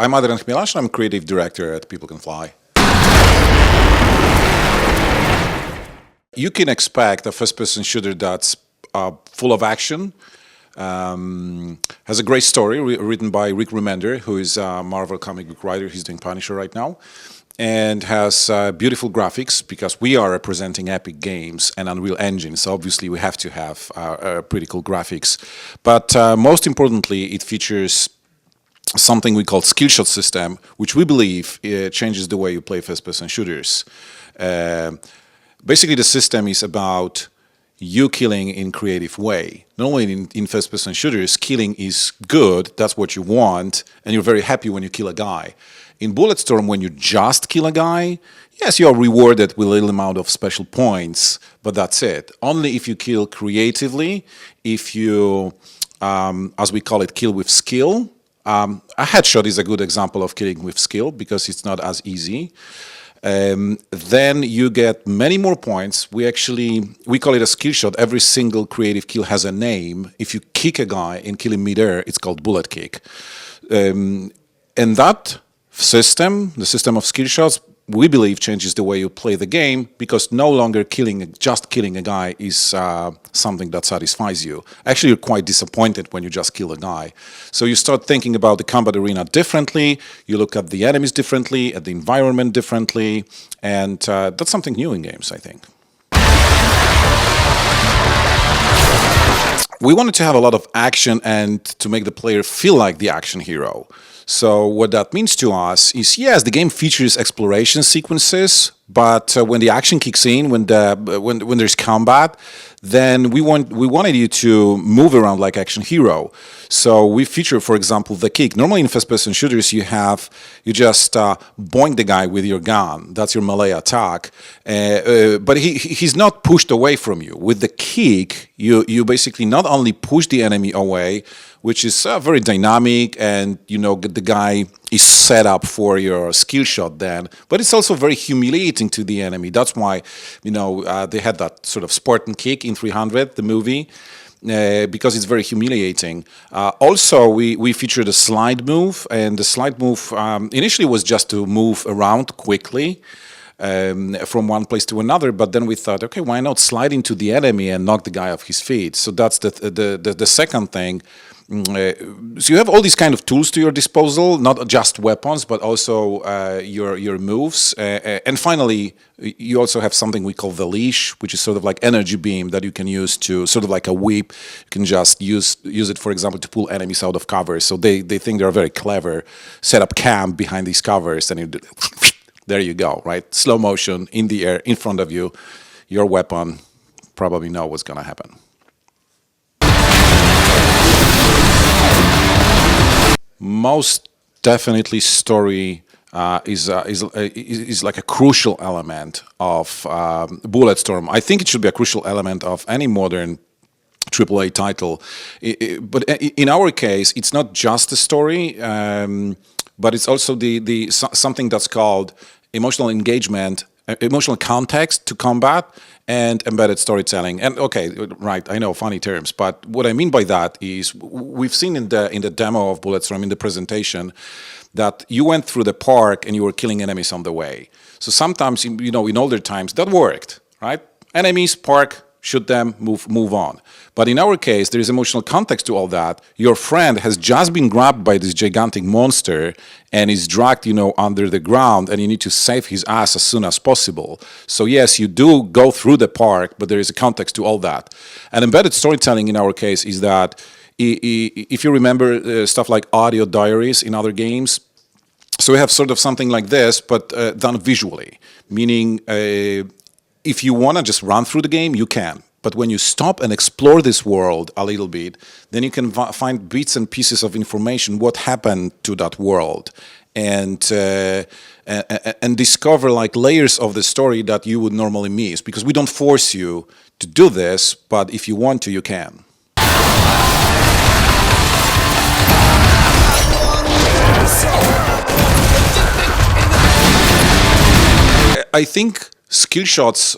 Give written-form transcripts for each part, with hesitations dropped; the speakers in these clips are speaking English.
I'm Adrian Chmielarz, I'm creative director at People Can Fly. You can expect a first-person shooter that's full of action, has a great story written by Rick Remender, who is a Marvel comic book writer. He's doing Punisher right now, and has beautiful graphics because we are representing Epic Games and Unreal Engine, so obviously we have to have pretty cool graphics. But most importantly, it features something we call skill shot system, which we believe changes the way you play first-person shooters. Basically, the system is about you killing in creative way. Normally in first-person shooters, killing is good, that's what you want, and you're very happy when you kill a guy. In Bulletstorm, when you just kill a guy, yes, you are rewarded with a little amount of special points, but that's it. Only if you kill creatively, if you, as we call it, kill with skill. A headshot is a good example of killing with skill because it's not as easy. Then you get many more points. We call it a skill shot. Every single creative kill has a name. If you kick a guy and kill him midair, it's called bullet kick. And that system, the system of skill shots, we believe changes the way you play the game because no longer just killing a guy is something that satisfies you. Actually, you're quite disappointed when you just kill a guy. So you start thinking about the combat arena differently, you look at the enemies differently, at the environment differently, and that's something new in games, I think. We wanted to have a lot of action and to make the player feel like the action hero. So what that means to us is, yes, the game features exploration sequences, but when the action kicks in, when there's combat, then we wanted you to move around like action hero. So we feature, for example, the kick. Normally in first-person shooters, you just boink the guy with your gun. That's your melee attack. But he's not pushed away from you. With the kick, you basically not only push the enemy away, which is very dynamic, and the guy is set up for your skill shot then, but it's also very humiliating to the enemy. That's why they had that sort of Spartan kick in 300, the movie, because it's very humiliating. Also, we featured a slide move, and the slide move initially was just to move around quickly from one place to another, but then we thought, okay, why not slide into the enemy and knock the guy off his feet? So that's the second thing. So you have all these kind of tools to your disposal, not just weapons, but also your moves. And finally, you also have something we call the leash, which is sort of like energy beam that you can use to, sort of like a whip. You can just use it, for example, to pull enemies out of covers. So they think they're very clever. Set up camp behind these covers, and there you go, right? Slow motion, in the air, in front of you. Your weapon, probably know what's going to happen. Most definitely, story is like a crucial element of Bulletstorm. I think it should be a crucial element of any modern AAA title. But in our case, it's not just the story, but it's also something that's called emotional engagement, emotional context to combat, and embedded storytelling. And okay, right, I know, funny terms, but what I mean by that is we've seen in the demo of Bulletstorm, in the presentation, that you went through the park and you were killing enemies on the way. So sometimes, in older times, that worked, right? Enemies, park, shoot them, move on. But in our case, there is emotional context to all that. Your friend has just been grabbed by this gigantic monster and is dragged, under the ground, and you need to save his ass as soon as possible. So yes, you do go through the park, but there is a context to all that. And embedded storytelling in our case is that, if you remember stuff like audio diaries in other games, so we have sort of something like this, but done visually, meaning if you want to just run through the game, you can. But when you stop and explore this world a little bit, then you can find bits and pieces of information, what happened to that world, and discover like layers of the story that you would normally miss. Because we don't force you to do this, but if you want to, you can. I think skill shots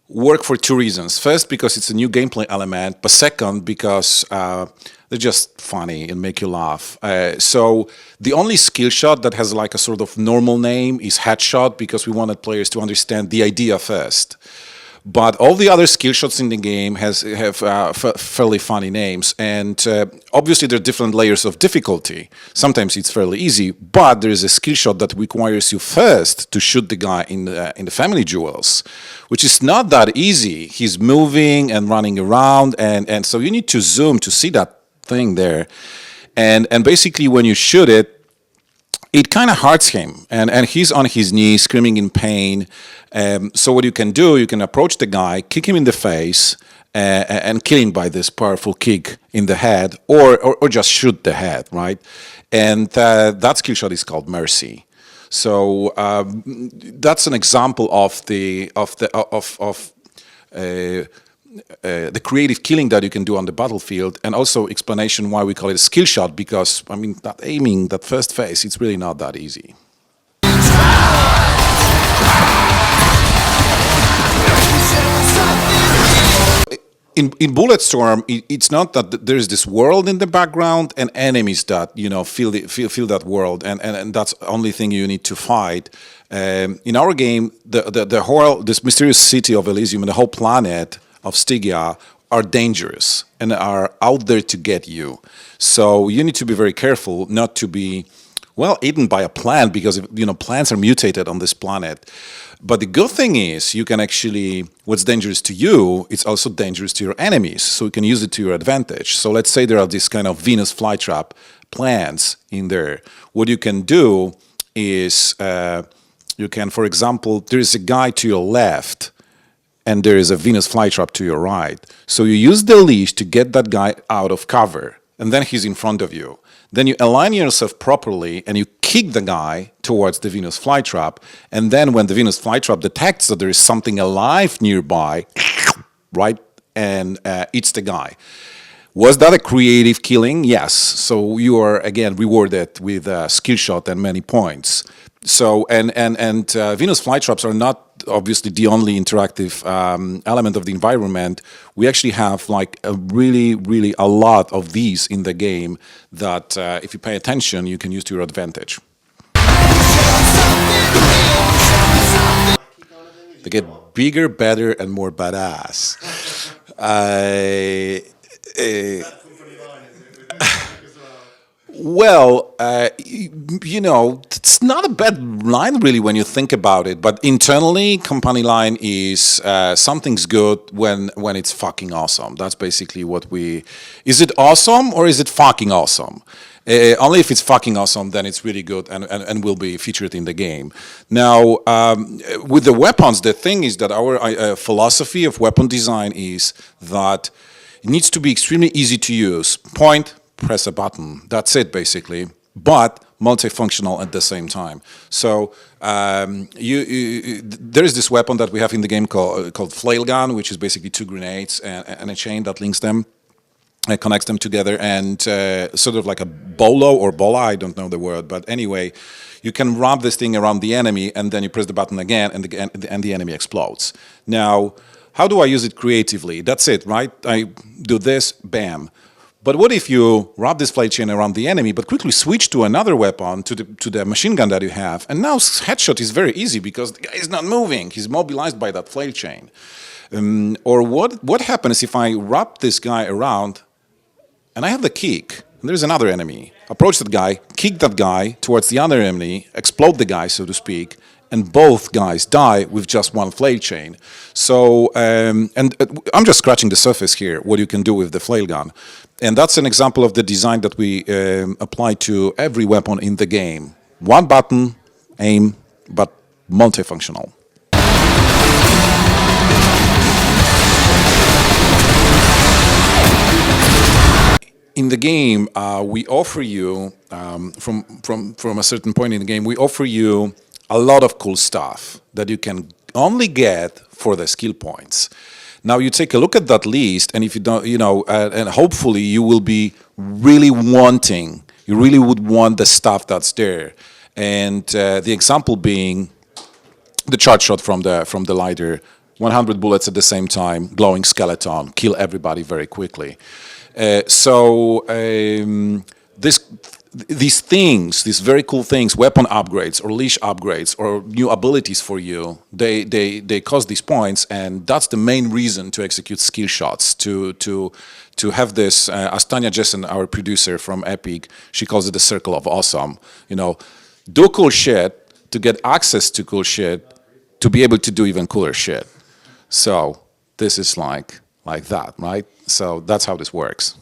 work for two reasons. First, because it's a new gameplay element, but second, because they're just funny and make you laugh. So the only skill shot that has like a sort of normal name is headshot, because we wanted players to understand the idea first. But all the other skill shots in the game have fairly funny names, and obviously there are different layers of difficulty. Sometimes it's fairly easy, but there is a skill shot that requires you first to shoot the guy in the family jewels, which is not that easy. He's moving and running around, and so you need to zoom to see that thing there, and basically when you shoot it, it kind of hurts him, and he's on his knees screaming in pain. So what you can do, you can approach the guy, kick him in the face, and kill him by this powerful kick in the head, or just shoot the head, right? And that skill shot is called Mercy. So that's an example of the creative killing that you can do on the battlefield, and also explanation why we call it a skill shot, because, I mean, that aiming, that first phase, it's really not that easy. In Bulletstorm, it's not that there's this world in the background and enemies that feel that world, and that's the only thing you need to fight. In our game, the whole this mysterious city of Elysium and the whole planet of Stygia are dangerous and are out there to get you. So you need to be very careful not to be, well, eaten by a plant, because plants are mutated on this planet. But the good thing is, you can actually, what's dangerous to you, it's also dangerous to your enemies, so you can use it to your advantage. So let's say there are these kind of Venus flytrap plants in there. What you can do is, you can, for example, there is a guy to your left, and there is a Venus flytrap to your right. So you use the leash to get that guy out of cover, and then he's in front of you. Then you align yourself properly and you kick the guy towards the Venus flytrap, and then when the Venus flytrap detects that there is something alive nearby, right, and eats the guy. Was that a creative killing? Yes. So you are again rewarded with a skill shot and many points. So and Venus flytraps are not obviously the only interactive element of the environment. We actually have like a really a lot of these in the game that if you pay attention, you can use to your advantage. They get bigger, better, and more badass. Well, it's not a bad line really when you think about it. But internally, company line is something's good when it's fucking awesome. That's basically what we. Is it awesome or is it fucking awesome? Only if it's fucking awesome, then it's really good and will be featured in the game. Now, with the weapons, the thing is that our philosophy of weapon design is that it needs to be extremely easy to use. Point. Press a button. That's it, basically, but multifunctional at the same time. So there is this weapon that we have in the game called flail gun, which is basically two grenades and a chain that links them, connects them together, and sort of like a bolo or bola, I don't know the word, but anyway, you can wrap this thing around the enemy, and then you press the button again, and the enemy explodes. Now, how do I use it creatively? That's it, right? I do this, bam. But what if you wrap this flight chain around the enemy, but quickly switch to another weapon, to the machine gun that you have, and now headshot is very easy because the guy is not moving; he's mobilized by that flail chain. Or what happens if I wrap this guy around, and I have the kick, and there's another enemy? Approach that guy, kick that guy towards the other enemy, explode the guy, so to speak, and both guys die with just one flail chain. So, and I'm just scratching the surface here, what you can do with the flail gun. And that's an example of the design that we apply to every weapon in the game. One button, aim, but multifunctional. In the game, we offer you, from a certain point in the game, we offer you a lot of cool stuff that you can only get for the skill points. Now you take a look at that list, and if you don't, and hopefully you will be really wanting, you really would want the stuff that's there. And the example being the charge shot from the lighter, 100 bullets at the same time, glowing skeleton, kill everybody very quickly. So these things, these very cool things, weapon upgrades or leash upgrades or new abilities for you, they cost these points, and that's the main reason to execute skill shots, to have this, as Tanya Jessen, our producer from Epic, she calls it the circle of awesome. You know, do cool shit to get access to cool shit, to be able to do even cooler shit. So this is like that, right? So that's how this works.